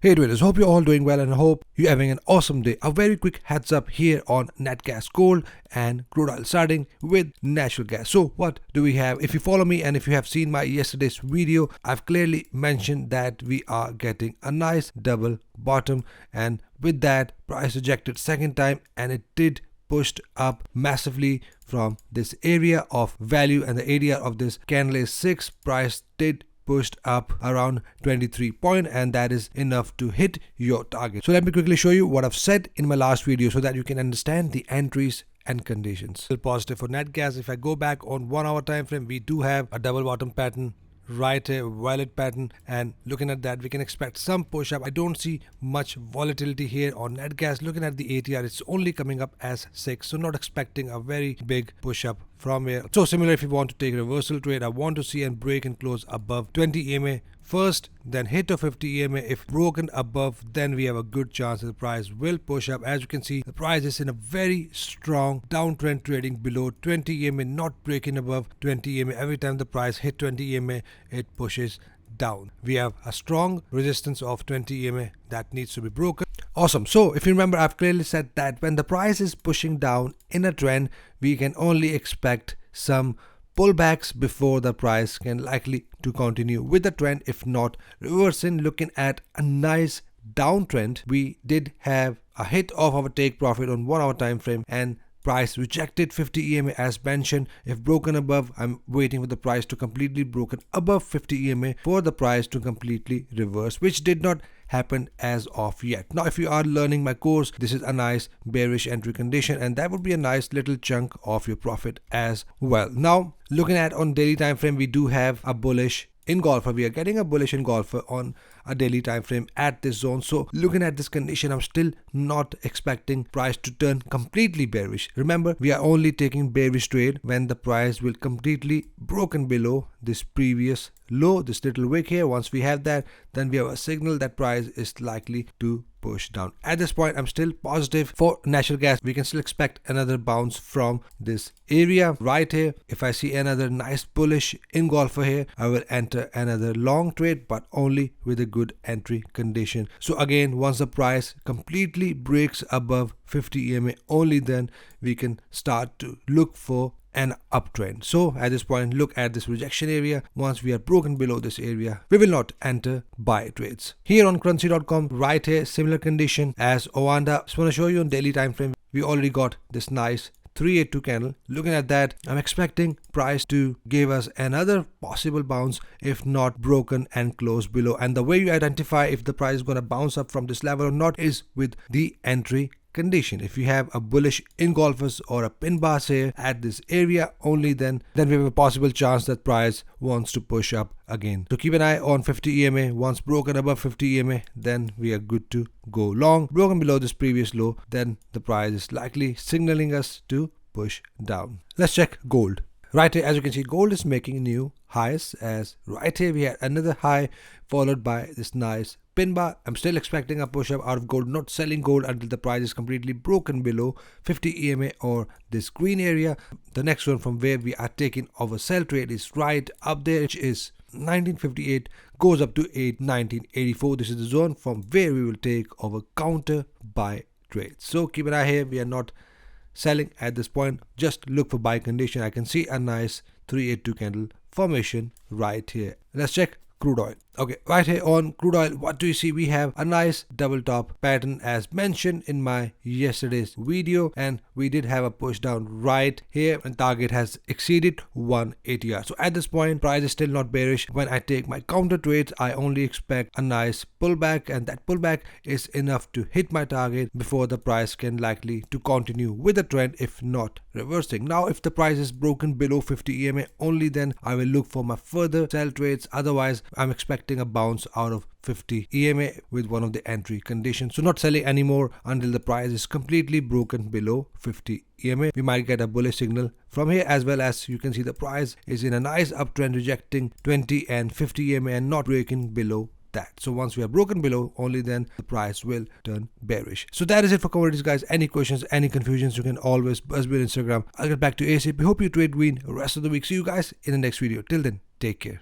Hey traders, hope you're all doing well and I hope you're having an awesome day. A very quick heads up here on nat gas, gold and crude oil, starting with natural gas. So what do we have? If you follow me and if you have seen my yesterday's video, I've clearly mentioned that we are getting a nice double bottom, and with that price rejected second time and it did pushed up massively from this area of value, and the area of this candle is 6. Price did pushed up around 23 point, and that is enough to hit your target. So let me quickly show you what I've said in my last video so that you can understand the entries and conditions. Still positive for nat gas. If I go back on 1 hour time frame, we do have a double bottom pattern right here, violet pattern, and looking at that we can expect some push up. I don't see much volatility here on nat gas. Looking at the ATR, it's only coming up as 6, so not expecting a very big push up from here. So similar, if you want to take a reversal trade, I want to see and break and close above 20 EMA first, then hit a 50 EMA. If broken above, then we have a good chance that the price will push up. As you can see, the price is in a very strong downtrend, trading below 20 EMA, not breaking above 20 EMA. Every time the price hit 20 EMA, it pushes down. We have a strong resistance of 20 EMA that needs to be broken. Awesome. So if you remember, I've clearly said that when the price is pushing down in a trend, we can only expect some pullbacks before the price can likely to continue with the trend, if not reversing. Looking at a nice downtrend, we did have a hit of our take profit on 1 hour time frame, and price rejected 50 EMA as mentioned. If broken above, I'm waiting for the price to completely broken above 50 EMA for the price to completely reverse, which did not happen as of yet. Now if you are learning my course, this is a nice bearish entry condition, and that would be a nice little chunk of your profit as well. Now looking at on daily time frame, we do have a bullish engulfer. We are getting a bullish engulfer on a daily time frame at this zone. So looking at this condition, I'm still not expecting price to turn completely bearish. Remember, we are only taking bearish trade when the price will completely broken below this previous low, this little wick here. Once we have that, then we have a signal that price is likely to push down. At this point, I'm still positive for natural gas. We can still expect another bounce from this area right here. If I see another nice bullish engulfer here, I will enter another long trade, but only with a good entry condition. So again, once the price completely breaks above 50 EMA, only then we can start to look for an uptrend. So at this point, look at this rejection area. Once we are broken below this area, we will not enter buy trades. Here on currency.com, right here, similar condition as Owanda. Just want to show you on daily time frame, we already got this nice 382 candle. Looking at that, I'm expecting price to give us another possible bounce, if not broken and close below. And the way you identify if the price is going to bounce up from this level or not is with the entry condition. If you have a bullish engulfers or a pin bars here at this area, only then we have a possible chance that price wants to push up again. So keep an eye on 50 EMA. Once broken above 50 EMA, then we are good to go long. Broken below this previous low, then the price is likely signaling us to push down. Let's check gold. Right here, as you can see, gold is making new highs, as right here we had another high followed by this nice pin bar. I'm still expecting a push up out of gold, not selling gold until the price is completely broken below 50 EMA or this green area. The next one from where we are taking our sell trade is right up there, which is 1958, goes up to 1984. This is the zone from where we will take our counter buy trades. So keep an eye here. We are not selling at this point, just look for buy condition. I can see a nice 382 candle formation right here. Let's check crude oil. Okay, right here on crude oil, what do you see? We have a nice double top pattern as mentioned in my yesterday's video, and we did have a push down right here, and target has exceeded 1 ATR. So at this point, price is still not bearish. When I take my counter trades, I only expect a nice pullback, and that pullback is enough to hit my target before the price can likely to continue with the trend, if not reversing. Now if the price is broken below 50 EMA, only then I will look for my further sell trades. Otherwise, I'm expecting a bounce out of 50 EMA with one of the entry conditions. So not selling anymore until the price is completely broken below 50 EMA. We might get a bullish signal from here, as well as you can see the price is in a nice uptrend, rejecting 20 and 50 EMA and not breaking below that. So once we are broken below, only then the price will turn bearish. So that is it for commodities, guys. Any questions, any confusions, you can always buzz me on Instagram. I'll get back to you ASAP. Hope you trade green the rest of the week. See you guys in the next video. Till then, take care.